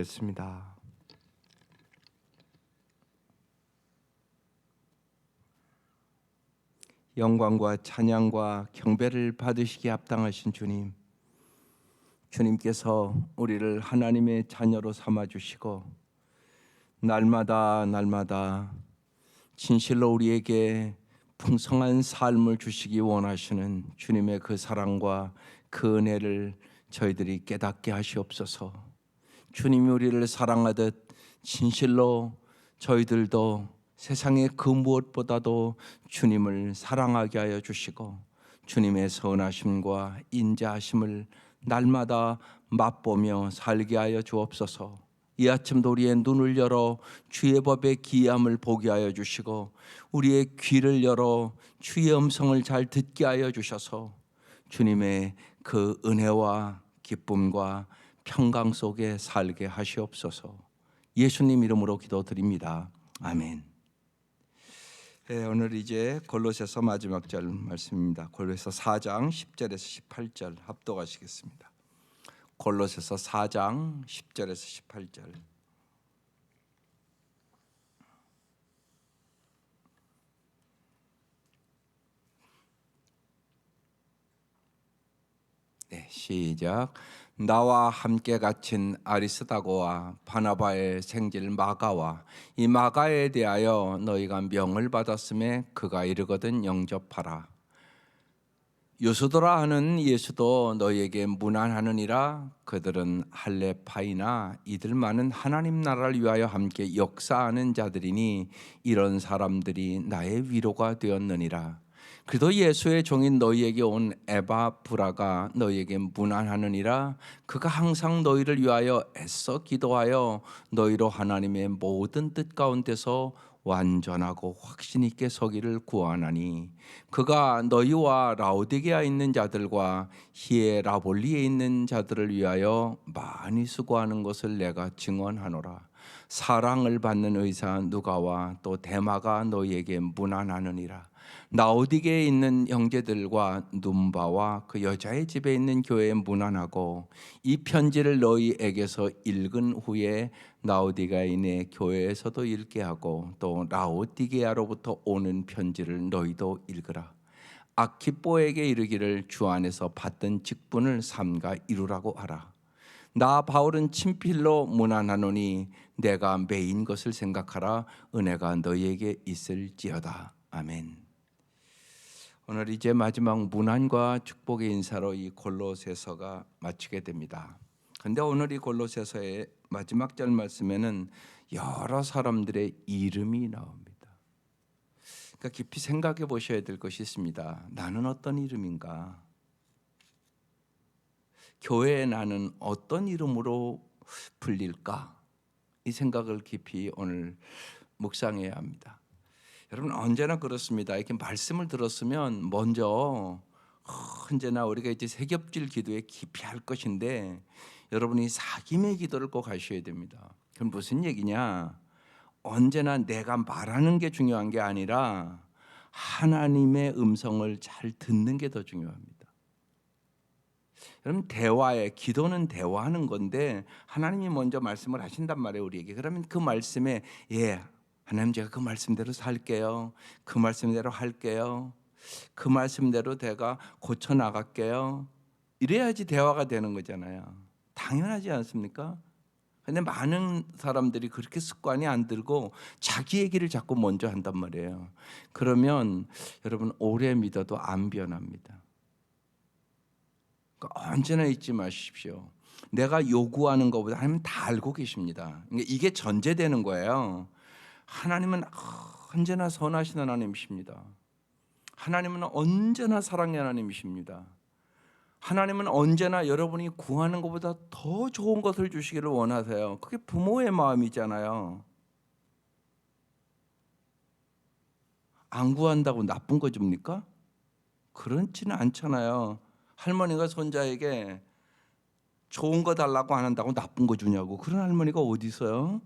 겠습니다. 영광과 찬양과 경배를 받으시기에 합당하신 주님, 주님께서 우리를 하나님의 자녀로 삼아주시고 날마다 진실로 우리에게 풍성한 삶을 주시기 원하시는 주님의 그 사랑과 그 은혜를 저희들이 깨닫게 하시옵소서. 주님이 우리를 사랑하듯 진실로 저희들도 세상의 그 무엇보다도 주님을 사랑하게 하여 주시고 주님의 선하심과 인자하심을 날마다 맛보며 살게 하여 주옵소서. 이 아침도 우리의 눈을 열어 주의 법의 기이함을 보게 하여 주시고 우리의 귀를 열어 주의 음성을 잘 듣게 하여 주셔서 주님의 그 은혜와 기쁨과 평강 속에 살게 하시옵소서. 예수님 이름으로 기도드립니다. 아멘. 네, 오늘 이제 골로새서 마지막 절 말씀입니다. 골로새서 4장 10절에서 18절 합독하시겠습니다. 골로새서 4장 10절에서 18절. 네, 시작. 나와 함께 갇힌 아리스다고와 바나바의 생질 마가와 이 마가에 대하여 너희가 명을 받았음에 그가 이르거든 영접하라. 요수도라 하는 예수도 너희에게 문안하느니라. 그들은 할레파이나 이들만은 하나님 나라를 위하여 함께 역사하는 자들이니 이런 사람들이 나의 위로가 되었느니라. 그도 예수의 종인 너희에게 온 에바브라가 너희에게 문안하느니라. 그가 항상 너희를 위하여 애써 기도하여 너희로 하나님의 모든 뜻 가운데서 완전하고 확신 있게 서기를 구하나니 그가 너희와 라오디게아에 있는 자들과 히에라볼리에 있는 자들을 위하여 많이 수고하는 것을 내가 증언하노라. 사랑을 받는 의사 누가와 또 데마가 너희에게 문안하느니라. 라오디게에 있는 형제들과 num바와 그 여자의 집에 있는 교회에 문안하고 이 편지를 너희에게서 읽은 후에 라오디게아인의 교회에서도 읽게 하고 또 라오디게아로부터 오는 편지를 너희도 읽으라. 아키뽀에게 이르기를 주 안에서 받던 직분을 삼가 이루라고 하라. 나 바울은 친필로 문안하노니 내가 매인 것을 생각하라. 은혜가 너희에게 있을지어다. 아멘. 오늘 이제 마지막 문안과 축복의 인사로 이 골로새서가 마치게 됩니다. 그런데 오늘 이 골로새서의 마지막 절 말씀에는 여러 사람들의 이름이 나옵니다. 그러니까 깊이 생각해 보셔야 될 것이 있습니다. 나는 어떤 이름인가? 교회에 나는 어떤 이름으로 불릴까? 이 생각을 깊이 오늘 묵상해야 합니다. 여러분 언제나 그렇습니다. 이렇게 말씀을 들었으면 먼저 언제나 우리가 이제 새겹질 기도에 깊이 할 것인데 여러분이 사김의 기도를 꼭 하셔야 됩니다. 그럼 무슨 얘기냐? 언제나 내가 말하는 게 중요한 게 아니라 하나님의 음성을 잘 듣는 게 더 중요합니다. 여러분 기도는 대화하는 건데 하나님이 먼저 말씀을 하신단 말이에요 우리에게. 그러면 그 말씀에 하나님 제가 그 말씀대로 살게요. 그 말씀대로 할게요. 그 말씀대로 내가 고쳐 나갈게요. 이래야지 대화가 되는 거잖아요. 당연하지 않습니까? 근데 많은 사람들이 그렇게 습관이 안 들고 자기 얘기를 자꾸 먼저 한단 말이에요. 그러면 여러분 오래 믿어도 안 변합니다. 그러니까 언제나 잊지 마십시오. 내가 요구하는 것보다 하나님은 다 알고 계십니다. 이게 전제되는 거예요. 하나님은 언제나 선하신 하나님이십니다. 하나님은 언제나 사랑의 하나님이십니다. 하나님은 언제나 여러분이 구하는 것보다 더 좋은 것을 주시기를 원하세요. 그게 부모의 마음이잖아요. 안 구한다고 나쁜 거 줍니까? 그렇지는 않잖아요. 할머니가 손자에게 좋은 거 달라고 안 한다고 나쁜 거 주냐고. 그런 할머니가 어디 있어요?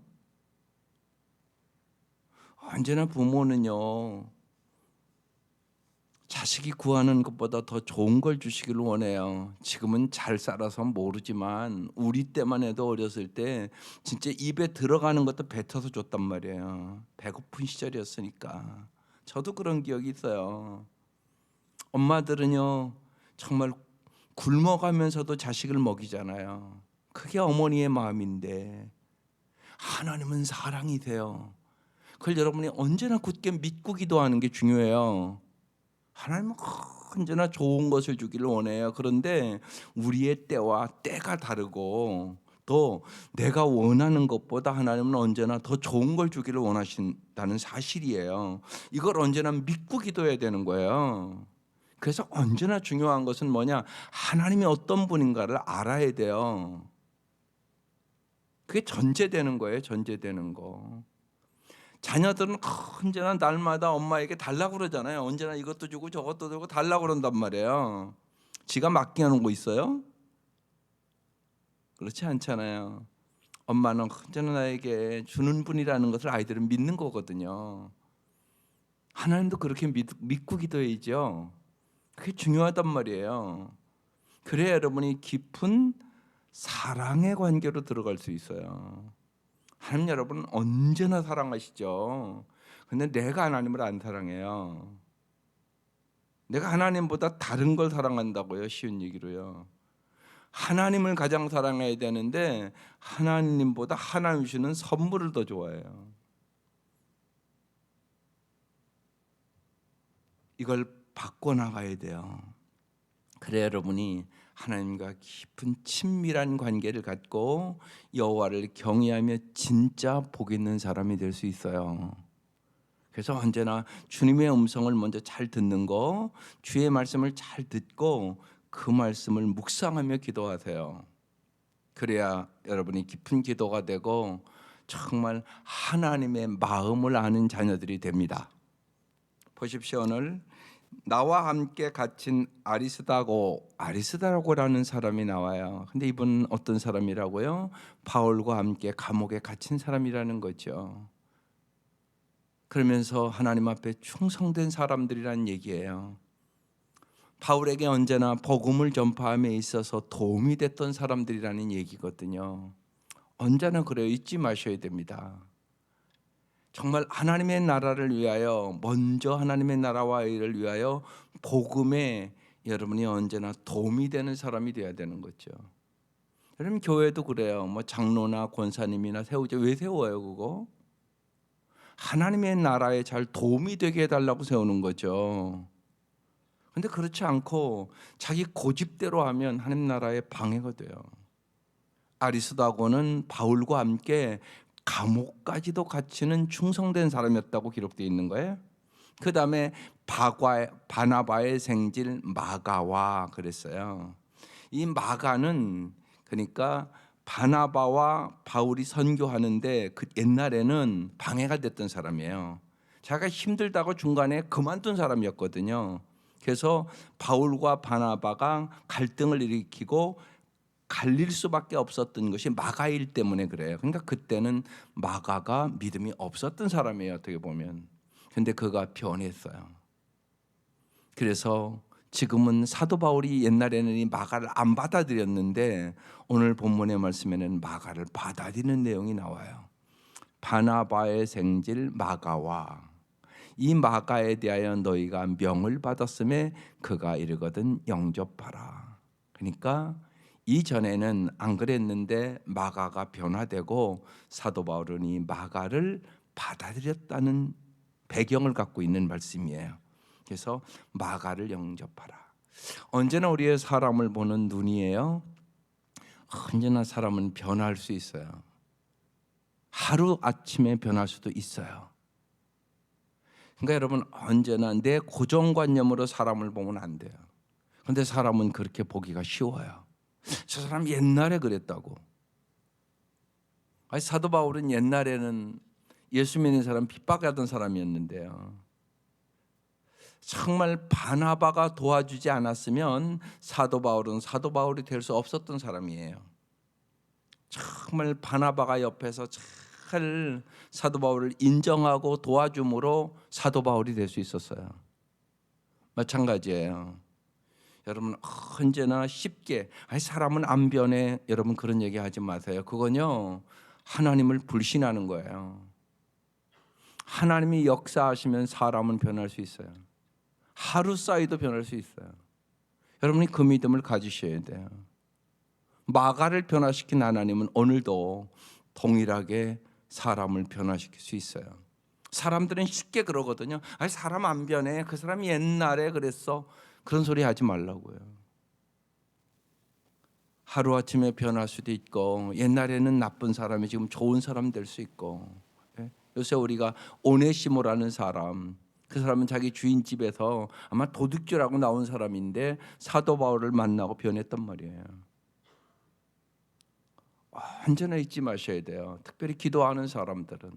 언제나 부모는요 자식이 구하는 것보다 더 좋은 걸 주시기를 원해요. 지금은 잘 살아서 모르지만 우리 때만 해도 어렸을 때 진짜 입에 들어가는 것도 뱉어서 줬단 말이에요. 배고픈 시절이었으니까. 저도 그런 기억이 있어요. 엄마들은요 정말 굶어가면서도 자식을 먹이잖아요. 그게 어머니의 마음인데 하나님은 사랑이세요. 그걸 여러분이 언제나 굳게 믿고 기도하는 게 중요해요. 하나님은 언제나 좋은 것을 주기를 원해요. 그런데 우리의 때가 다르고 또 내가 원하는 것보다 하나님은 언제나 더 좋은 걸 주기를 원하신다는 사실이에요. 이걸 언제나 믿고 기도해야 되는 거예요. 그래서 언제나 중요한 것은 뭐냐? 하나님이 어떤 분인가를 알아야 돼요. 그게 전제되는 거예요. 전제되는 거. 자녀들은 언제나 날마다 엄마에게 달라고 그러잖아요. 언제나 이것도 주고 저것도 주고 달라고 그런단 말이에요. 지가 맡겨놓은 거 있어요? 그렇지 않잖아요. 엄마는 언제나 나에게 주는 분이라는 것을 아이들은 믿는 거거든요. 하나님도 그렇게 믿고 기도해야죠. 그게 중요하단 말이에요. 그래야 여러분이 깊은 사랑의 관계로 들어갈 수 있어요. 하나님 여러분은 언제나 사랑하시죠. 근데 내가 하나님을 안 사랑해요. 내가 하나님보다 다른 걸 사랑한다고요. 쉬운 얘기로요. 하나님을 가장 사랑해야 되는데 하나님보다 하나님 주시는 선물을 더 좋아해요. 이걸 바꿔나가야 돼요. 그래 여러분이 하나님과 깊은 친밀한 관계를 갖고 여호와를 경외하며 진짜 복 있는 사람이 될 수 있어요. 그래서 언제나 주님의 음성을 먼저 잘 듣는 거, 주의 말씀을 잘 듣고 그 말씀을 묵상하며 기도하세요. 그래야 여러분이 깊은 기도가 되고 정말 하나님의 마음을 아는 자녀들이 됩니다. 보십시오. 오늘 나와 함께 갇힌 아리스다고라는 사람이 나와요. 근데 이분은 어떤 사람이라고요? 바울과 함께 감옥에 갇힌 사람이라는 거죠. 그러면서 하나님 앞에 충성된 사람들이란 얘기예요. 바울에게 언제나 복음을 전파함에 있어서 도움이 됐던 사람들이라는 얘기거든요. 언제나 그래요. 잊지 마셔야 됩니다. 정말 하나님의 나라를 위하여 먼저 하나님의 나라와 의를 위하여 복음에 여러분이 언제나 도움이 되는 사람이 되어야 되는 거죠. 여러분 교회도 그래요. 뭐 장로나 권사님이나 세우죠. 왜 세워요 그거? 하나님의 나라에 잘 도움이 되게 해달라고 세우는 거죠. 근데 그렇지 않고 자기 고집대로 하면 하나님 나라에 방해가 돼요. 아리스도하고는 바울과 함께 감옥까지도 갇히는 충성된 사람이었다고 기록되어 있는 거예요. 그 다음에 바나바의 생질 마가와 그랬어요. 이 마가는 그러니까 바나바와 바울이 선교하는데 그 옛날에는 방해가 됐던 사람이에요. 자기가 힘들다고 중간에 그만둔 사람이었거든요. 그래서 바울과 바나바가 갈등을 일으키고 갈릴 수밖에 없었던 것이 마가일 때문에 그래요. 그러니까 그때는 마가가 믿음이 없었던 사람이에요. 어떻게 보면. 근데 그가 변했어요. 그래서 지금은 사도 바울이 옛날에는 이 마가를 안 받아들였는데 오늘 본문의 말씀에는 마가를 받아들이는 내용이 나와요. 바나바의 생질 마가와 이 마가에 대하여 너희가 명을 받았음에 그가 이르거든 영접하라. 그러니까 이전에는 안 그랬는데 마가가 변화되고 사도 바울은 이 마가를 받아들였다는 배경을 갖고 있는 말씀이에요. 그래서 마가를 영접하라. 언제나 우리의 사람을 보는 눈이에요. 언제나 사람은 변할 수 있어요. 하루 아침에 변할 수도 있어요. 그러니까 여러분 언제나 내 고정관념으로 사람을 보면 안 돼요. 그런데 사람은 그렇게 보기가 쉬워요. 저 사람 옛날에 그랬다고. 아니, 사도 바울은 옛날에는 예수 믿는 사람 핍박하던 사람이었는데요. 정말 바나바가 도와주지 않았으면 사도 바울은 사도 바울이 될 수 없었던 사람이에요. 정말 바나바가 옆에서 잘 사도 바울을 인정하고 도와줌으로 사도 바울이 될 수 있었어요. 마찬가지예요. 여러분 언제나 쉽게 아니 사람은 안 변해 여러분 그런 얘기 하지 마세요. 그건요 하나님을 불신하는 거예요. 하나님이 역사하시면 사람은 변할 수 있어요. 하루 사이도 변할 수 있어요. 여러분이 그 믿음을 가지셔야 돼요. 마가를 변화시킨 하나님은 오늘도 동일하게 사람을 변화시킬 수 있어요. 사람들은 쉽게 그러거든요. 아니 사람 안 변해. 그 사람이 옛날에 그랬어. 그런 소리 하지 말라고요. 하루아침에 변할 수도 있고 옛날에는 나쁜 사람이 지금 좋은 사람 될 수 있고 요새 우리가 오네시모라는 사람 그 사람은 자기 주인 집에서 아마 도둑질하고 나온 사람인데 사도 바울을 만나고 변했단 말이에요. 언제나 잊지 마셔야 돼요. 특별히 기도하는 사람들은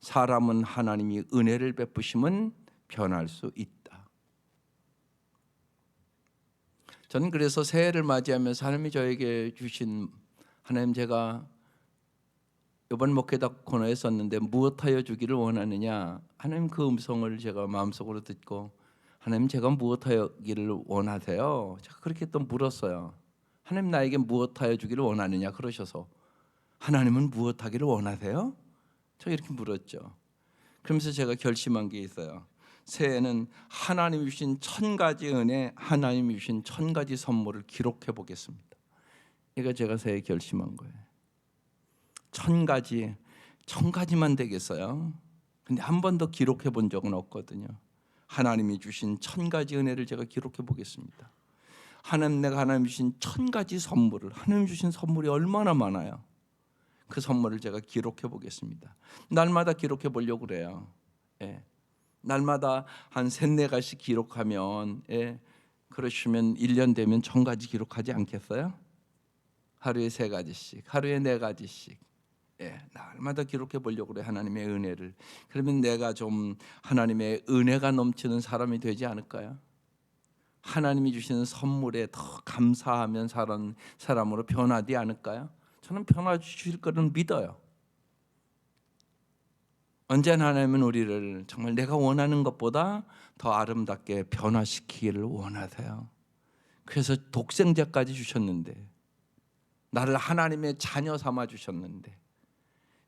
사람은 하나님이 은혜를 베푸시면 변할 수 있다. 저는 그래서 새해를 맞이하면서 하나님이 저에게 주신 하나님 제가 이번 목회답 코너에 썼는데 무엇하여 주기를 원하느냐 하나님 그 음성을 제가 마음속으로 듣고 하나님 제가 무엇하기를 원하세요? 제가 그렇게 또 물었어요. 하나님 나에게 무엇하여 주기를 원하느냐 그러셔서 하나님은 무엇하기를 원하세요? 저 이렇게 물었죠. 그러면서 제가 결심한 게 있어요. 새해에는 하나님이 주신 1000가지 은혜, 하나님이 주신 1000가지 선물을 기록해 보겠습니다. 이거 제가 새해 결심한 거예요. 1000가지만 되겠어요. 근데 한 번도 기록해 본 적은 없거든요. 하나님이 주신 1000가지 은혜를 제가 기록해 보겠습니다. 내가 하나님 주신 1000가지 선물을 하나님 주신 선물이 얼마나 많아요. 그 선물을 제가 기록해 보겠습니다. 날마다 기록해 보려고 그래요. 날마다 한 3-4가지 기록하면 그러시면 1년 되면 1000가지 기록하지 않겠어요? 하루에 3가지씩, 하루에 4가지씩. 날마다 기록해 보려고 그래 하나님의 은혜를. 그러면 내가 좀 하나님의 은혜가 넘치는 사람이 되지 않을까요? 하나님이 주시는 선물에 더 감사하면 사는 사람으로 변하지 않을까요? 저는 변화 주실 거는 믿어요. 언제나 하나님은 우리를 정말 내가 원하는 것보다 더 아름답게 변화시키기를 원하세요. 그래서 독생자까지 주셨는데 나를 하나님의 자녀 삼아 주셨는데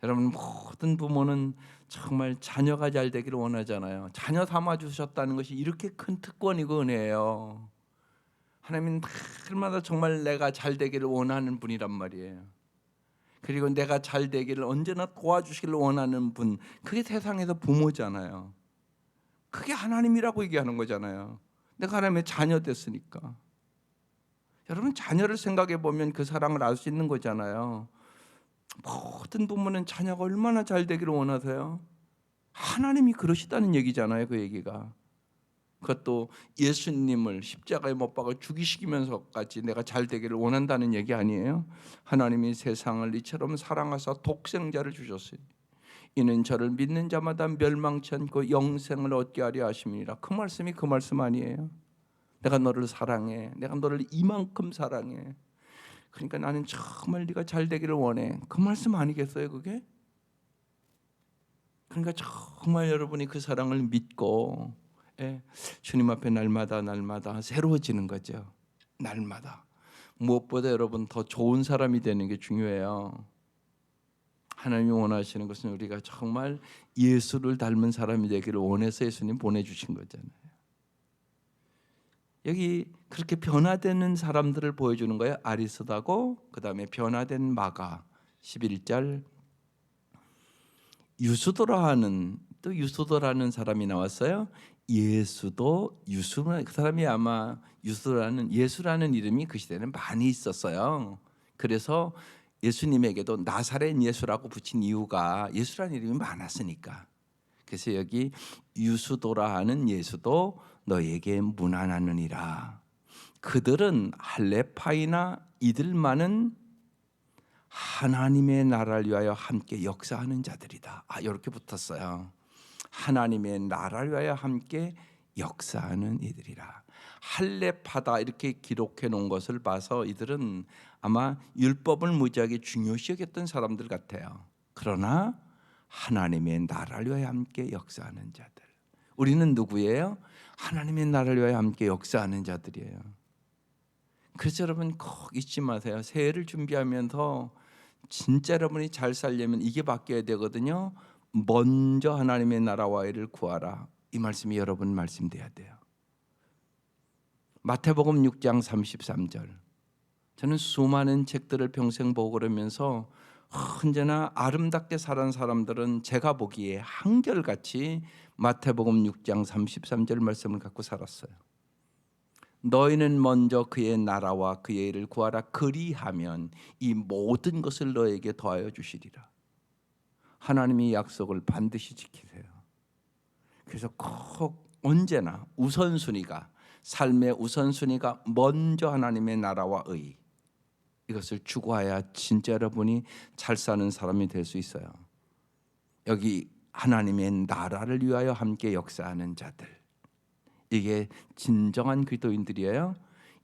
여러분 모든 부모는 정말 자녀가 잘 되기를 원하잖아요. 자녀 삼아 주셨다는 것이 이렇게 큰 특권이고 은혜예요. 하나님은 날마다 정말 내가 잘 되기를 원하는 분이란 말이에요. 그리고 내가 잘 되기를 언제나 도와주시기를 원하는 분, 그게 세상에서 부모잖아요. 그게 하나님이라고 얘기하는 거잖아요. 내가 하나님의 자녀 됐으니까. 여러분 자녀를 생각해 보면 그 사랑을 알 수 있는 거잖아요. 모든 부모는 자녀가 얼마나 잘 되기를 원하세요? 하나님이 그러시다는 얘기잖아요. 그 얘기가. 그것도 예수님을 십자가에 못 박아 죽이시면서까지 내가 잘 되기를 원한다는 얘기 아니에요? 하나님이 세상을 이처럼 사랑하사 독생자를 주셨으니 이는 저를 믿는 자마다 멸망치 않고 영생을 얻게 하려 하심이니라. 그 말씀이 그 말씀 아니에요? 내가 너를 사랑해. 내가 너를 이만큼 사랑해. 그러니까 나는 정말 네가 잘 되기를 원해. 그 말씀 아니겠어요 그게? 그러니까 정말 여러분이 그 사랑을 믿고 주님 앞에 날마다 새로워지는 거죠. 날마다. 무엇보다 여러분 더 좋은 사람이 되는 게 중요해요. 하나님이 원하시는 것은 우리가 정말 예수를 닮은 사람이 되기를 원해서 예수님 보내주신 거잖아요. 여기 그렇게 변화되는 사람들을 보여주는 거예요. 아리스도하고 그 다음에 변화된 마가 11절 유수도라는 사람이 나왔어요. 예수도 그 사람이 아마 예수라는 이름이 그 시대는 많이 있었어요. 그래서 예수님에게도 나사렛 예수라고 붙인 이유가 예수라는 이름이 많았으니까. 그래서 여기 유수도라 하는 예수도 너에게 문안하느니라. 그들은 할례파이나 이들만은 하나님의 나라를 위하여 함께 역사하는 자들이다. 이렇게 붙었어요. 하나님의 나라를 위하여 함께 역사하는 이들이라. 할례파다 이렇게 기록해 놓은 것을 봐서 이들은 아마 율법을 무지하게 중요시 여겼던 사람들 같아요. 그러나 하나님의 나라를 위하여 함께 역사하는 자들. 우리는 누구예요? 하나님의 나라를 위하여 함께 역사하는 자들이에요. 그래서 여러분 꼭 잊지 마세요. 새해를 준비하면서 진짜 여러분이 잘 살려면 이게 바뀌어야 되거든요. 먼저 하나님의 나라와 의를 구하라. 이 말씀이 여러분 말씀돼야 돼요. 마태복음 6장 33절. 저는 수많은 책들을 평생 보고 그러면서 언제나 아름답게 살은 사람들은 제가 보기에 한결같이 마태복음 6장 33절 말씀을 갖고 살았어요. 너희는 먼저 그의 나라와 그의 일을 구하라. 그리하면 이 모든 것을 너에게 더하여 주시리라. 하나님의 약속을 반드시 지키세요. 그래서 꼭 언제나 우선순위가, 삶의 우선순위가 먼저 하나님의 나라와 의, 이것을 추구해야 진짜 여러분이 잘 사는 사람이 될 수 있어요. 여기 하나님의 나라를 위하여 함께 역사하는 자들, 이게 진정한 그리스도인들이에요.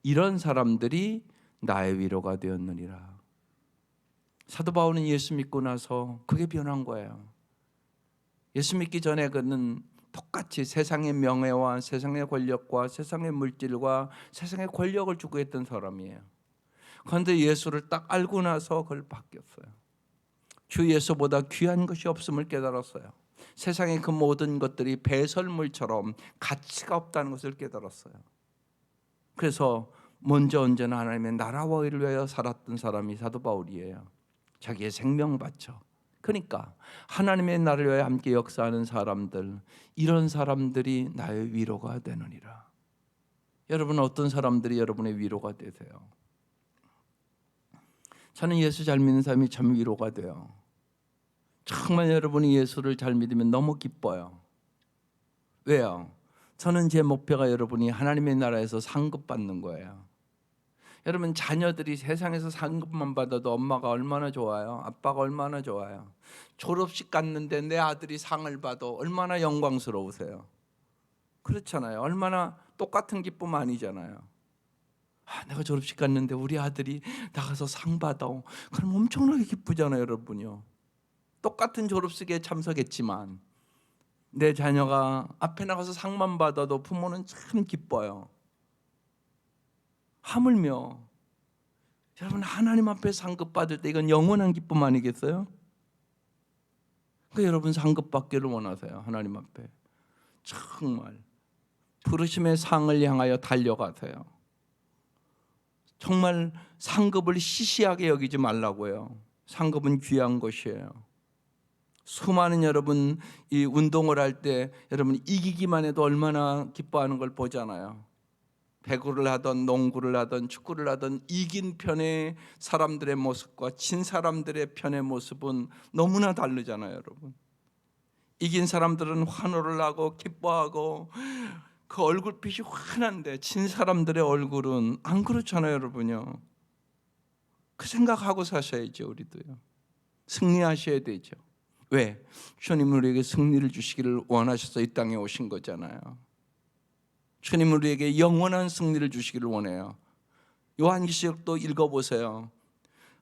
이런 사람들이 나의 위로가 되었느니라. 사도 바울은 예수 믿고 나서 그게 변한 거예요. 예수 믿기 전에 그는 똑같이 세상의 명예와 세상의 권력과 세상의 물질과 세상의 권력을 추구했던 사람이에요. 그런데 예수를 딱 알고 나서 그걸 바뀌었어요. 주 예수보다 귀한 것이 없음을 깨달았어요. 세상의 그 모든 것들이 배설물처럼 가치가 없다는 것을 깨달았어요. 그래서 먼저 언제나 하나님의 나라와 의를 위하여 살았던 사람이 사도 바울이에요. 자기의 생명 바쳐. 그러니까 하나님의 나라를 위하여 함께 역사하는 사람들, 이런 사람들이 나의 위로가 되느니라. 여러분 어떤 사람들이 여러분의 위로가 되세요? 저는 예수 잘 믿는 사람이 참 위로가 돼요. 정말 여러분이 예수를 잘 믿으면 너무 기뻐요. 왜요? 저는 제 목표가 여러분이 하나님의 나라에서 상급 받는 거예요. 여러분 자녀들이 세상에서 상급만 받아도 엄마가 얼마나 좋아요? 아빠가 얼마나 좋아요? 졸업식 갔는데 내 아들이 상을 받아 얼마나 영광스러우세요? 그렇잖아요. 얼마나 똑같은 기쁨 아니잖아요. 내가 졸업식 갔는데 우리 아들이 나가서 상 받아. 그럼 엄청나게 기쁘잖아요, 여러분요. 똑같은 졸업식에 참석했지만 내 자녀가 앞에 나가서 상만 받아도 부모는 참 기뻐요. 하물며 여러분 하나님 앞에 상급 받을 때 이건 영원한 기쁨 아니겠어요? 그러니까 여러분 상급 받기를 원하세요. 하나님 앞에 정말 부르심의 상을 향하여 달려가세요. 정말 상급을 시시하게 여기지 말라고요. 상급은 귀한 것이에요. 수많은 여러분 이 운동을 할 때 여러분 이기기만 해도 얼마나 기뻐하는 걸 보잖아요. 배구를 하던 농구를 하던 축구를 하던 이긴 편의 사람들의 모습과 진 사람들의 편의 모습은 너무나 다르잖아요, 여러분. 이긴 사람들은 환호를 하고 기뻐하고 그 얼굴빛이 환한데 진 사람들의 얼굴은 안 그렇잖아요, 여러분요. 그 생각하고 사셔야죠, 우리도요. 승리하셔야 되죠. 왜? 주님 우리에게 승리를 주시기를 원하셔서 이 땅에 오신 거잖아요. 주님 우리에게 영원한 승리를 주시기를 원해요. 요한계시록도 읽어보세요.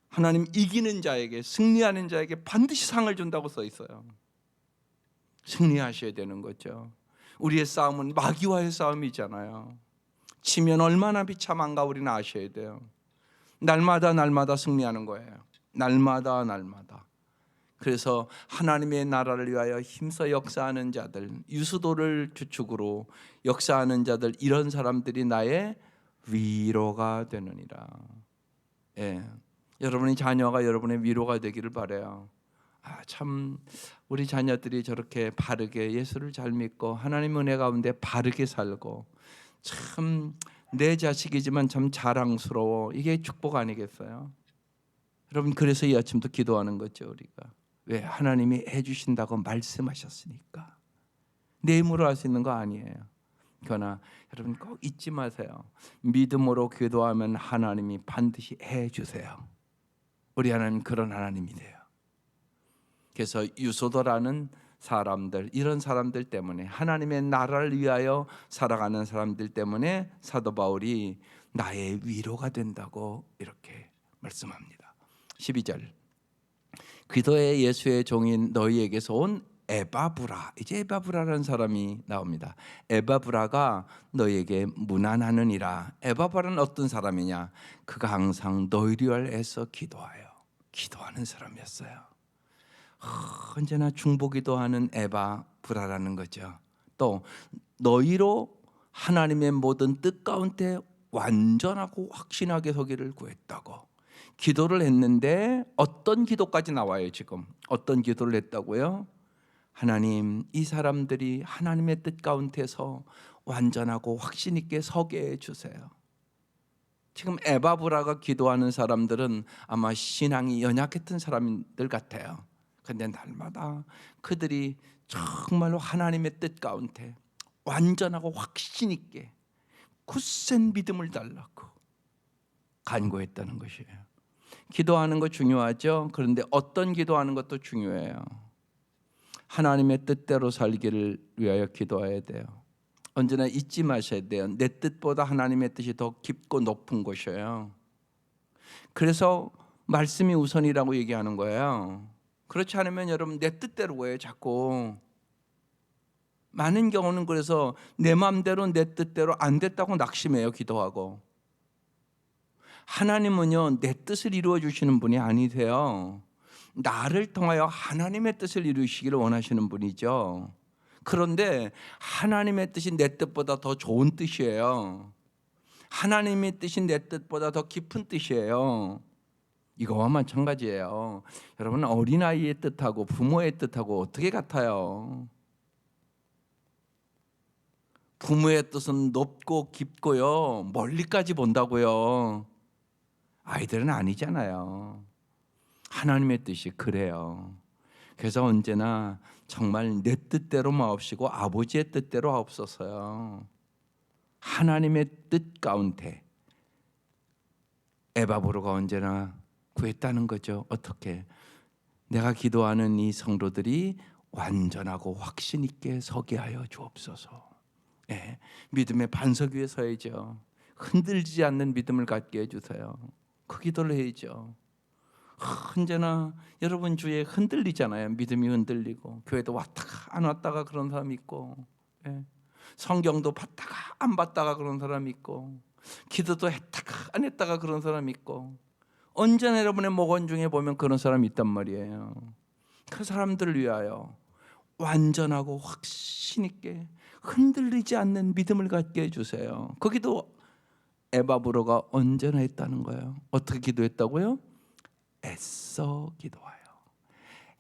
하나님 이기는 자에게, 승리하는 자에게 반드시 상을 준다고 써 있어요. 승리하셔야 되는 거죠. 우리의 싸움은 마귀와의 싸움이잖아요. 지면 얼마나 비참한가 우리는 아셔야 돼요. 날마다 날마다 승리하는 거예요. 날마다 날마다. 그래서 하나님의 나라를 위하여 힘써 역사하는 자들, 유수도를 주축으로 역사하는 자들, 이런 사람들이 나의 위로가 되느니라. 예, 여러분의 자녀가 여러분의 위로가 되기를 바라요. 참 우리 자녀들이 저렇게 바르게 예수를 잘 믿고 하나님 은혜 가운데 바르게 살고 참 내 자식이지만 참 자랑스러워. 이게 축복 아니겠어요? 여러분 그래서 이 아침도 기도하는 거죠, 우리가. 왜? 하나님이 해주신다고 말씀하셨으니까. 내 힘으로 할 수 있는 거 아니에요. 그러나 여러분 꼭 잊지 마세요. 믿음으로 기도하면 하나님이 반드시 해주세요. 우리 하나님 그런 하나님이세요. 그래서 유소도라는 사람들, 이런 사람들 때문에, 하나님의 나라를 위하여 살아가는 사람들 때문에 사도 바울이 나의 위로가 된다고 이렇게 말씀합니다. 12절. 그리스도의 예수의 종인 너희에게서 온 에바브라, 이제 에바브라라는 사람이 나옵니다. 에바브라가 너에게 문안하느니라. 에바브라는 어떤 사람이냐? 그가 항상 너희를 위하여 애써 기도하는 사람이었어요. 언제나 중보기도하는 에바브라라는 거죠. 또 너희로 하나님의 모든 뜻 가운데 완전하고 확신하게 서기를 구했다고 기도를 했는데, 어떤 기도까지 나와요? 지금 어떤 기도를 했다고요? 하나님, 이 사람들이 하나님의 뜻 가운데서 완전하고 확신 있게 서게 해주세요. 지금 에바브라가 기도하는 사람들은 아마 신앙이 연약했던 사람들 같아요. 근데 날마다 그들이 정말로 하나님의 뜻 가운데 완전하고 확신 있게 굳센 믿음을 달라고 간구했다는 것이에요. 기도하는 거 중요하죠. 그런데 어떤 기도하는 것도 중요해요. 하나님의 뜻대로 살기를 위하여 기도해야 돼요. 언제나 잊지 마셔야 돼요. 내 뜻보다 하나님의 뜻이 더 깊고 높은 것이에요. 그래서 말씀이 우선이라고 얘기하는 거예요. 그렇지 않으면 여러분 내 뜻대로 해요. 자꾸 많은 경우는 그래서 내 마음대로 내 뜻대로 안 됐다고 낙심해요. 기도하고. 하나님은요, 내 뜻을 이루어 주시는 분이 아니세요. 나를 통하여 하나님의 뜻을 이루시기를 원하시는 분이죠. 그런데 하나님의 뜻이 내 뜻보다 더 좋은 뜻이에요. 하나님의 뜻이 내 뜻보다 더 깊은 뜻이에요. 이거와 마찬가지예요. 여러분, 어린아이의 뜻하고 부모의 뜻하고 어떻게 같아요? 부모의 뜻은 높고 깊고요, 멀리까지 본다고요. 아이들은 아니잖아요. 하나님의 뜻이 그래요. 그래서 언제나 정말 내 뜻대로 마옵시고 아버지의 뜻대로 하옵소서요. 하나님의 뜻 가운데 에바브로가 언제나 구했다는 거죠. 어떻게? 내가 기도하는 이 성도들이 완전하고 확신 있게 서게 하여 주옵소서. 네, 믿음의 반석 위에 서야죠. 흔들리지 않는 믿음을 갖게 해주세요. 그 기도를 해야죠. 언제나 여러분 주위에 흔들리잖아요. 믿음이 흔들리고 교회도 왔다가 안 왔다가 그런 사람이 있고, 예. 성경도 봤다가 안 봤다가 그런 사람이 있고, 기도도 했다가 안 했다가 그런 사람이 있고, 언제나 여러분의 목원 중에 보면 그런 사람이 있단 말이에요. 그 사람들을 위하여 완전하고 확신 있게 흔들리지 않는 믿음을 갖게 해주세요. 거기도 에바브로가 언제나 했다는 거예요. 어떻게 기도했다고요? 애써 기도하여,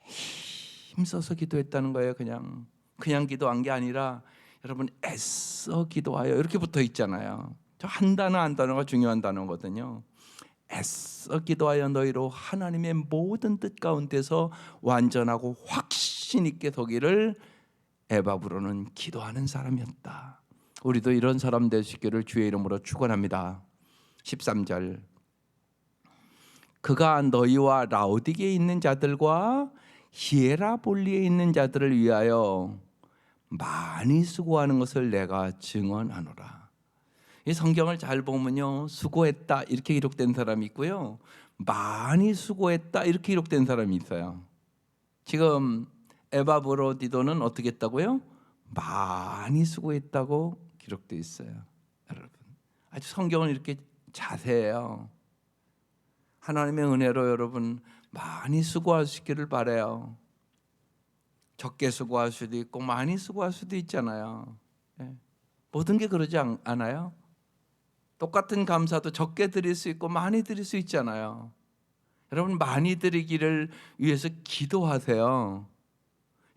힘써서 기도했다는 거예요. 그냥 기도한 게 아니라 여러분 애써 기도하여 이렇게 붙어 있잖아요. 저 한 단어 한 단어가 중요한 단어거든요. 애써 기도하여 너희로 하나님의 모든 뜻 가운데서 완전하고 확신 있게 서기를. 에바브로는 기도하는 사람이었다. 우리도 이런 사람 되시기를 주의 이름으로 축원합니다. 13절, 그가 너희와 라오디게에 있는 자들과 히에라볼리에 있는 자들을 위하여 많이 수고하는 것을 내가 증언하노라. 이 성경을 잘 보면요, 수고했다 이렇게 기록된 사람이 있고요, 많이 수고했다 이렇게 기록된 사람이 있어요. 지금 에바브로디도는 어떻게 했다고요? 많이 수고했다고 기록되어 있어요. 여러분, 아주 성경은 이렇게 자세해요. 하나님의 은혜로 여러분 많이 수고할 수 있기를 바라요. 적게 수고할 수도 있고 많이 수고할 수도 있잖아요. 예. 모든 게 그러지 않아요? 똑같은 감사도 적게 드릴 수 있고 많이 드릴 수 있잖아요. 여러분, 많이 드리기를 위해서 기도하세요.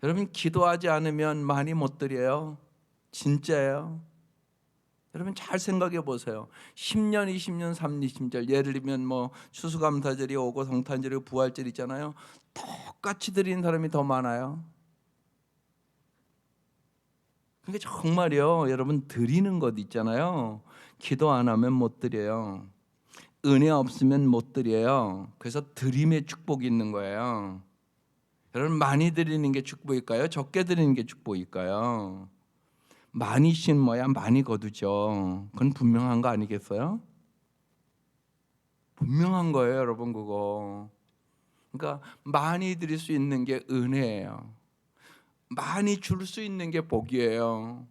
여러분, 기도하지 않으면 많이 못 드려요. 진짜예요. 여러분 잘 생각해 보세요. 10년, 20년, 30절, 예를 들면 뭐 추수감사절이 오고 성탄절이 오고 부활절 있잖아요. 똑같이 드리는 사람이 더 많아요. 그러니까 정말요, 여러분 드리는 것 있잖아요. 기도 안 하면 못 드려요. 은혜 없으면 못 드려요. 그래서 드림의 축복이 있는 거예요. 여러분, 많이 드리는 게 축복일까요? 적게 드리는 게 축복일까요? 많이 심어야 많이 거두죠. 그건 분명한 거 아니겠어요? 분명한 거예요, 여러분. 그거. 그러니까 많이 드릴 수 있는 게 은혜예요. 많이 줄 수 있는 게 복이에요.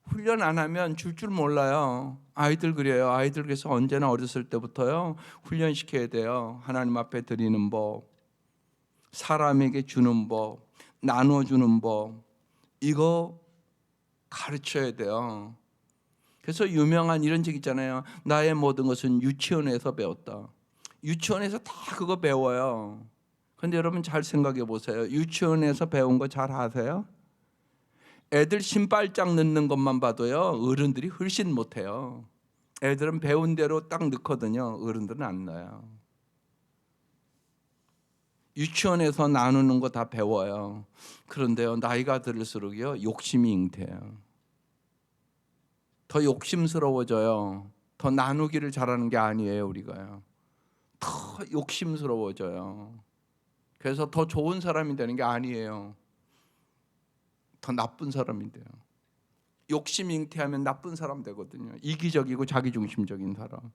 훈련 안 하면 줄 몰라요. 아이들 그래요. 아이들 그래서 언제나 어렸을 때부터요 훈련시켜야 돼요. 하나님 앞에 드리는 법, 사람에게 주는 법, 나눠주는 법, 이거 가르쳐야 돼요. 그래서 유명한 이런 적 있잖아요. 나의 모든 것은 유치원에서 배웠다. 유치원에서 다 그거 배워요. 근데 여러분 잘 생각해 보세요. 유치원에서 배운 거 잘 아세요? 애들 신발장 넣는 것만 봐도요 어른들이 훨씬 못해요. 애들은 배운 대로 딱 넣거든요. 어른들은 안 넣어요. 유치원에서 나누는 거 다 배워요. 그런데요 나이가 들수록요 욕심이 잉태해요. 더 욕심스러워져요. 더 나누기를 잘하는 게 아니에요. 우리가요 더 욕심스러워져요. 그래서 더 좋은 사람이 되는 게 아니에요. 더 나쁜 사람이 돼요. 욕심 잉태하면 나쁜 사람 되거든요. 이기적이고 자기중심적인 사람.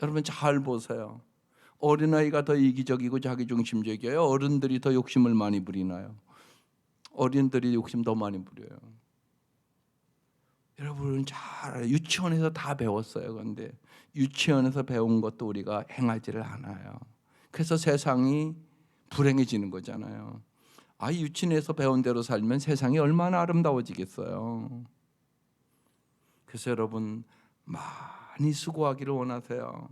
여러분 잘 보세요. 어린아이가 더 이기적이고 자기중심적이에요? 어른들이 더 욕심을 많이 부리나요? 어린들이 욕심 더 많이 부려요. 여러분 잘 알아요. 유치원에서 다 배웠어요. 그런데 유치원에서 배운 것도 우리가 행하지를 않아요. 그래서 세상이 불행해지는 거잖아요. 유치원에서 배운 대로 살면 세상이 얼마나 아름다워지겠어요. 그래서 여러분 많이 수고하기를 원하세요.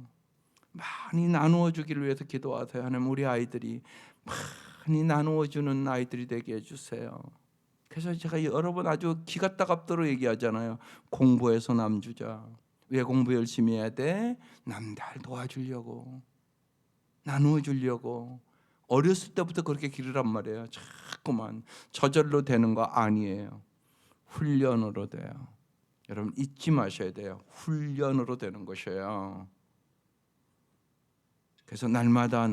많이 나누어 주기를 위해서 기도하세요. 하나님 우리 아이들이 많이 나누어 주는 아이들이 되게 해주세요. 그래서 제가 여러 번 아주 기가 따갑도록 얘기하잖아요. 공부해서 남 주자. 왜 공부 열심히 해야 돼? 남들 도와주려고, 나누어 주려고. 어렸을 때부터 그렇게 기르란 말이에요. 자꾸만 저절로 되는 거 아니에요. 훈련으로 돼요. 여러분 잊지 마셔야 돼요. 훈련으로 되는 것이에요. 그래서 날마다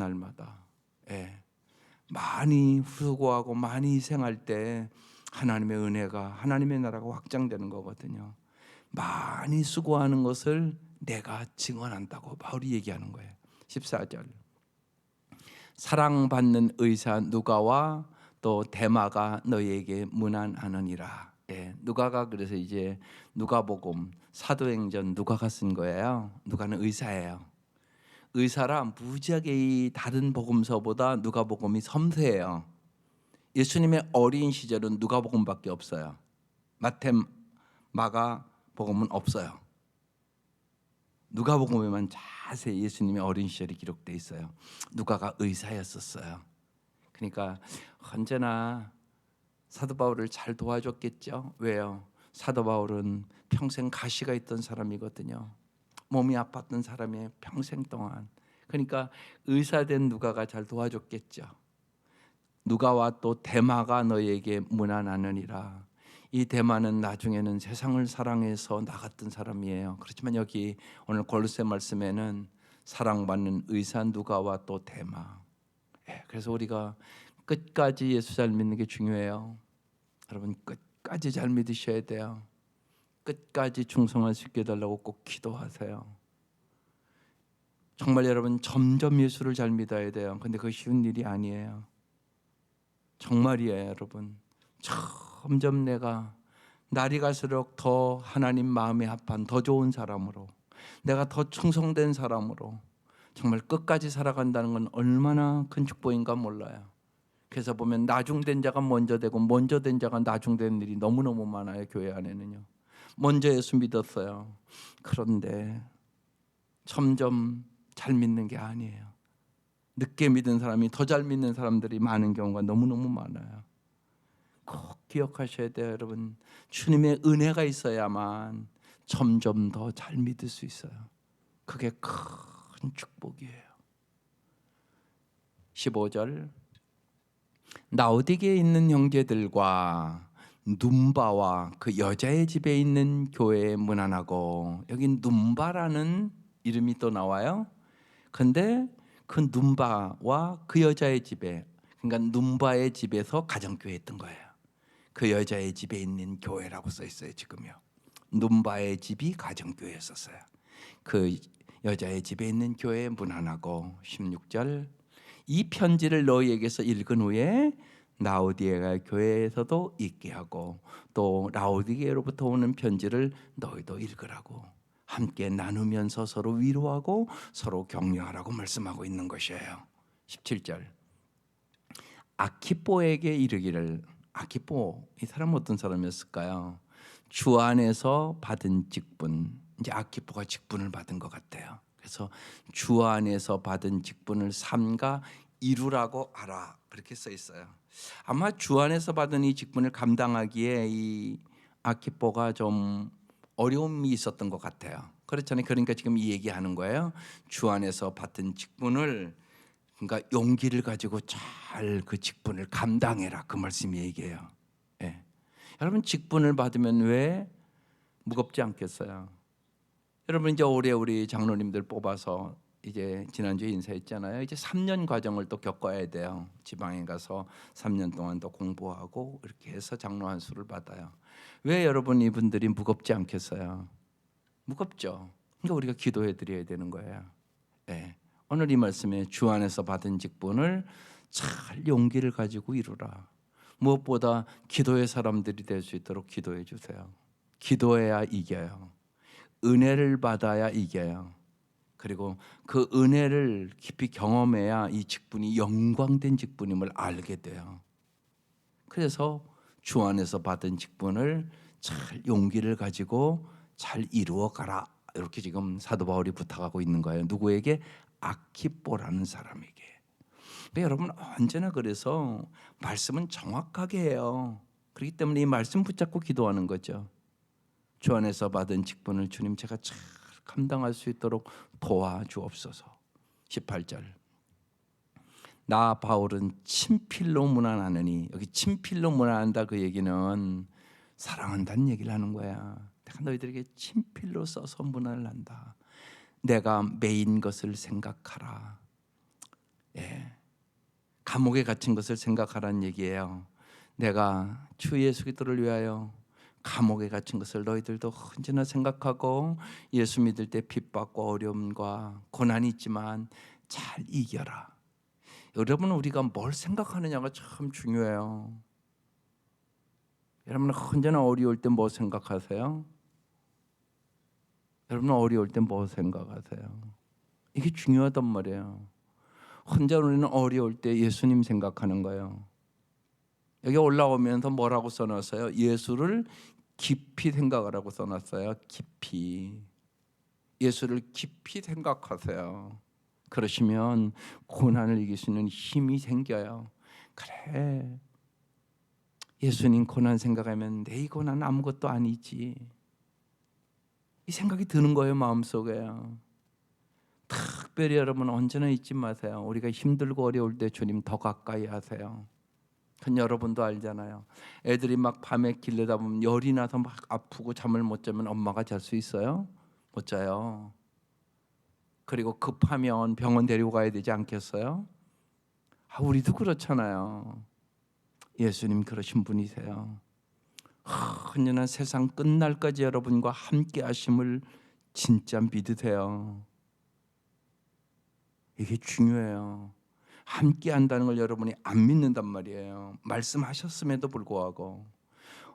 많이 수고하고 많이 희생할 때 하나님의 은혜가, 하나님의 나라가 확장되는 거거든요. 많이 수고하는 것을 내가 증언한다고 바울이 얘기하는 거예요. 14절 사랑받는 의사 누가와 또 데마가 너희에게 문안하느니라. 누가가 그래서 이제 누가복음 사도행전 누가가 쓴 거예요. 누가는 의사예요. 의사라 무지하게 이 다른 복음서보다 누가복음이 섬세해요. 예수님의 어린 시절은 누가복음밖에 없어요. 마태, 마가 복음은 없어요. 누가복음에만 자세히 예수님의 어린 시절이 기록돼 있어요. 누가가 의사였었어요. 그러니까 언제나 사도 바울을 잘 도와줬겠죠. 왜요? 사도 바울은 평생 가시가 있던 사람이거든요. 몸이 아팠던 사람이 평생 동안. 그러니까 의사된 누가가 잘 도와줬겠죠. 누가와 또 데마가 너희에게 문안하느니라. 이 데마는 나중에는 세상을 사랑해서 나갔던 사람이에요. 그렇지만 여기 오늘 골로새 말씀에는 사랑받는 의사 누가와 또 데마. 그래서 우리가 끝까지 예수 잘 믿는 게 중요해요. 여러분 끝까지 잘 믿으셔야 돼요. 끝까지 충성할 수 있게 해달라고 꼭 기도하세요. 정말 여러분 점점 예수를 잘 믿어야 돼요. 근데 그거 쉬운 일이 아니에요. 정말이에요. 여러분 점점 내가 날이 갈수록 더 하나님 마음에 합한 더 좋은 사람으로, 내가 더 충성된 사람으로 정말 끝까지 살아간다는 건 얼마나 큰 축복인가 몰라요. 그래서 보면 나중된 자가 먼저 되고 먼저 된 자가 나중되는 일이 너무너무 많아요. 교회 안에는요. 먼저 예수 믿었어요. 그런데 점점 잘 믿는 게 아니에요. 늦게 믿은 사람이 더 잘 믿는 사람들이 많은 경우가 너무너무 많아요. 꼭 기억하셔야 돼요. 여러분 주님의 은혜가 있어야만 점점 더 잘 믿을 수 있어요. 그게 큰 축복이에요. 15절 라오디게에 있는 형제들과 눈바와 그 여자의 집에 있는 교회에 문안하고, 여기 눈바라는 이름이 또 나와요. 근데 그 눈바와 그 여자의 집에, 그러니까 눈바의 집에서 가정교회 했던 거예요. 그 여자의 집에 있는 교회라고 써 있어요. 지금요. 눈바의 집이 가정교회였었어요. 그 여자의 집에 있는 교회에 문안하고. 16절 이 편지를 너희에게서 읽은 후에 라오디게아 교회에서도 있게 하고 또 라오디게아로부터 오는 편지를 너희도 읽으라고 함께 나누면서 서로 위로하고 서로 격려하라고 말씀하고 있는 것이에요. 17절 아키포에게 이르기를. 아키포 이 사람 어떤 사람이었을까요? 주 안에서 받은 직분. 이제 아키포가 직분을 받은 것 같아요. 그래서 주 안에서 받은 직분을 삼가 이루라고 하라 그렇게 써 있어요. 아마 주 안에서 받은 이 직분을 감당하기에 이 아키포가 좀 어려움이 있었던 것 같아요. 그렇잖아요. 그러니까 지금 이 얘기하는 거예요. 주 안에서 받은 직분을 그러니까 용기를 가지고 잘 그 직분을 감당해라 그 말씀이 얘기해요. 예. 여러분 직분을 받으면 왜 무겁지 않겠어요? 여러분 이제 올해 우리 장로님들 뽑아서 이제 지난주에 인사했잖아요. 이제 3년 과정을 또 겪어야 돼요. 지방에 가서 3년 동안 또 공부하고 이렇게 해서 장로 한수를 받아요. 왜 여러분 이분들이 무겁지 않겠어요? 무겁죠. 그러니까 우리가 기도해 드려야 되는 거예요. 예. 오늘 이 말씀에 주 안에서 받은 직분을 잘 용기를 가지고 이루라. 무엇보다 기도의 사람들이 될 수 있도록 기도해 주세요. 기도해야 이겨요. 은혜를 받아야 이겨요. 그리고 그 은혜를 깊이 경험해야 이 직분이 영광된 직분임을 알게 돼요. 그래서 주 안에서 받은 직분을 잘 용기를 가지고 잘 이루어 가라. 이렇게 지금 사도 바울이 부탁하고 있는 거예요. 누구에게? 아키뽀라는 사람에게. 그러니까 여러분 언제나 그래서 말씀은 정확하게 해요. 그렇기 때문에 이 말씀 붙잡고 기도하는 거죠. 주 안에서 받은 직분을 주님 제가 잘 감당할 수 있도록 도와주옵소서. 18절 나 바울은 친필로 문안하느니. 여기 친필로 문안한다 그 얘기는 사랑한다는 얘기를 하는 거야. 내가 너희들에게 친필로 써서 문안을 한다. 내가 매인 것을 생각하라. 예. 감옥에 갇힌 것을 생각하라는 얘기예요. 내가 주 예수 그리스도를 위하여 감옥에 갇힌 것을 너희들도 언제나 생각하고 예수 믿을 때 핍박과 어려움과 고난이 있지만 잘 이겨라. 여러분 우리가 뭘 생각하느냐가 참 중요해요. 여러분 언제나 어려울 때 뭐 생각하세요? 여러분 어려울 때 뭐 생각하세요? 이게 중요하단 말이에요. 혼자 우리는 어려울 때 예수님 생각하는 거예요. 여기 올라오면서 뭐라고 써놨어요? 예수를 깊이 생각하라고 써놨어요. 깊이. 예수를 깊이 생각하세요. 그러시면 고난을 이길 수 있는 힘이 생겨요. 그래, 예수님 고난 생각하면 내 이 고난 아무것도 아니지. 이 생각이 드는 거예요, 마음속에요. 특별히 여러분 언제나 잊지 마세요. 우리가 힘들고 어려울 때 주님 더 가까이 하세요. 그건 여러분도 알잖아요. 애들이 막 밤에 길 내다보면 열이 나서 막 아프고 잠을 못 자면 엄마가 잘 수 있어요? 못 자요. 그리고 급하면 병원 데리고 가야 되지 않겠어요? 우리도 그렇잖아요. 예수님 그러신 분이세요. 언제나 세상 끝날까지 여러분과 함께 하심을 진짜 믿으세요. 이게 중요해요. 함께 한다는 걸 여러분이 안 믿는단 말이에요. 말씀하셨음에도 불구하고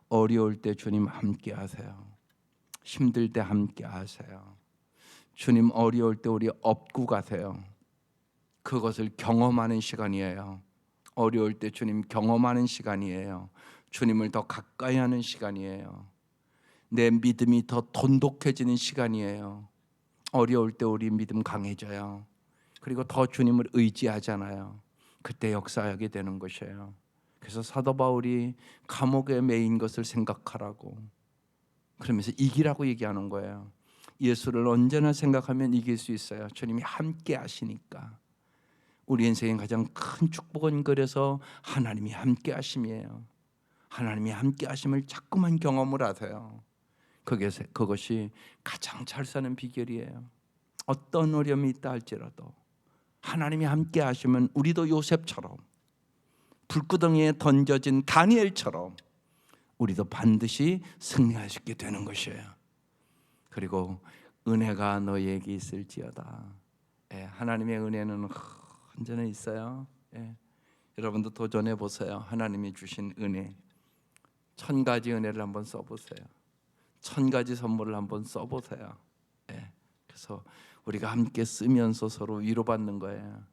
어려울 때 주님 함께 하세요. 힘들 때 함께 하세요. 주님 어려울 때 우리 업고 가세요. 그것을 경험하는 시간이에요. 어려울 때 주님 경험하는 시간이에요. 주님을 더 가까이 하는 시간이에요. 내 믿음이 더 돈독해지는 시간이에요. 어려울 때 우리 믿음 강해져요. 그리고 더 주님을 의지하잖아요. 그때 역사하게 되는 것이에요. 그래서 사도 바울이 감옥에 매인 것을 생각하라고 그러면서 이기라고 얘기하는 거예요. 예수를 언제나 생각하면 이길 수 있어요. 주님이 함께 하시니까. 우리 인생의 가장 큰 축복은 그래서 하나님이 함께 하심이에요. 하나님이 함께 하심을 자꾸만 경험을 하세요. 그것이 가장 잘 사는 비결이에요. 어떤 어려움이 있다 할지라도 하나님이 함께 하시면 우리도 요셉처럼 불구덩이에 던져진 다니엘처럼 우리도 반드시 승리할 수 있게 되는 것이에요. 그리고 은혜가 너희에게 있을지어다. 하나님의 은혜는 언제나 있어요. 여러분도 도전해 보세요. 하나님이 주신 은혜, 1000가지 은혜를 한번 써보세요. 1000가지 선물을 한번 써보세요. 예. 그래서 우리가 함께 쓰면서 서로 위로받는 거예요.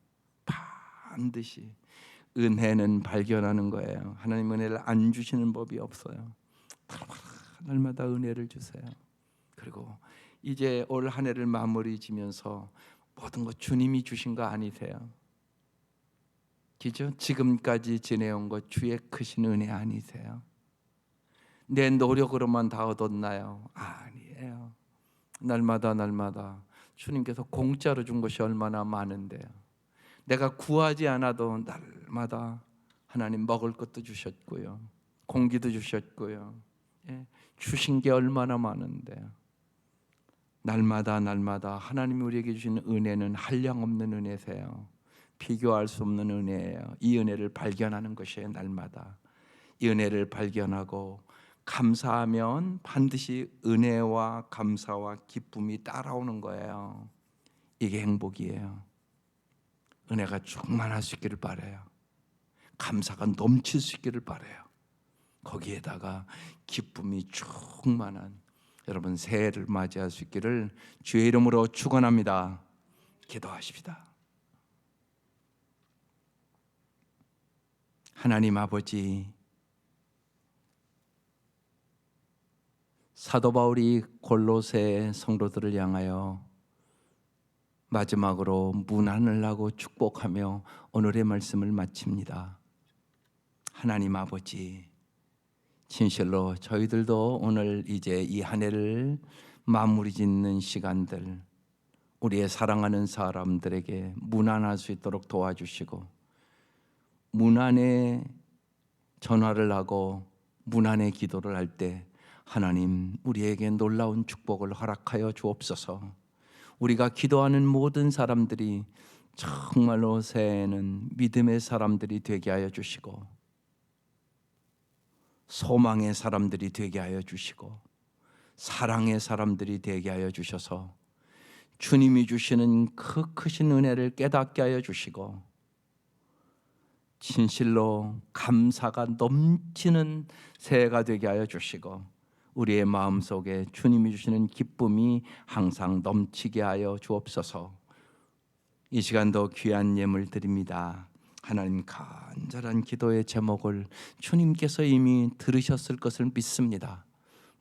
반드시 은혜는 발견하는 거예요. 하나님 은혜를 안 주시는 법이 없어요. 날마다 은혜를 주세요. 그리고 이제 올 한 해를 마무리 지면서 모든 것 주님이 주신 거 아니세요? 그죠? 지금까지 지내온 것 주의 크신 은혜 아니세요? 내 노력으로만 다 얻었나요? 아니에요. 날마다 주님께서 공짜로 준 것이 얼마나 많은데요. 내가 구하지 않아도 날마다 하나님 먹을 것도 주셨고요, 공기도 주셨고요. 예, 주신 게 얼마나 많은데요. 날마다 하나님이 우리에게 주시는 은혜는 한량없는 은혜세요. 비교할 수 없는 은혜예요. 이 은혜를 발견하는 것이에요. 날마다 이 은혜를 발견하고 감사하면 반드시 은혜와 감사와 기쁨이 따라오는 거예요. 이게 행복이에요. 은혜가 충만할 수 있기를 바라요. 감사가 넘칠 수 있기를 바라요. 거기에다가 기쁨이 충만한 여러분 새해를 맞이할 수 있기를 주의 이름으로 축원합니다. 기도하십시다. 하나님 아버지, 사도 바울이 골로새 성도들을 향하여 마지막으로 문안을 하고 축복하며 오늘의 말씀을 마칩니다. 하나님 아버지, 진실로 저희들도 오늘 이제 이 한 해를 마무리 짓는 시간들, 우리의 사랑하는 사람들에게 문안할 수 있도록 도와주시고, 문안에 전화를 하고 문안에 기도를 할 때 하나님 우리에게 놀라운 축복을 허락하여 주옵소서. 우리가 기도하는 모든 사람들이 정말로 새해에는 믿음의 사람들이 되게 하여 주시고, 소망의 사람들이 되게 하여 주시고, 사랑의 사람들이 되게 하여 주셔서 주님이 주시는 그 크신 은혜를 깨닫게 하여 주시고, 진실로 감사가 넘치는 새해가 되게 하여 주시고, 우리의 마음속에 주님이 주시는 기쁨이 항상 넘치게 하여 주옵소서. 이 시간도 귀한 예물 드립니다. 하나님, 간절한 기도의 제목을 주님께서 이미 들으셨을 것을 믿습니다.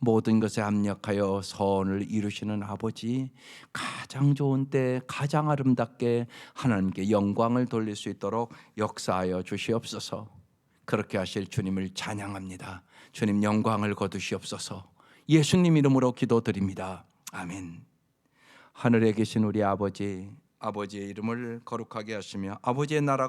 모든 것에 합력하여 선을 이루시는 아버지, 가장 좋은 때 가장 아름답게 하나님께 영광을 돌릴 수 있도록 역사하여 주시옵소서. 그렇게 하실 주님을 찬양합니다. 주님 영광을 거두시옵소서. 예수님 이름으로 기도드립니다. 아멘. 하늘에 계신 우리 아버지, 아버지의 이름을 거룩하게 하시며 아버지의 나라가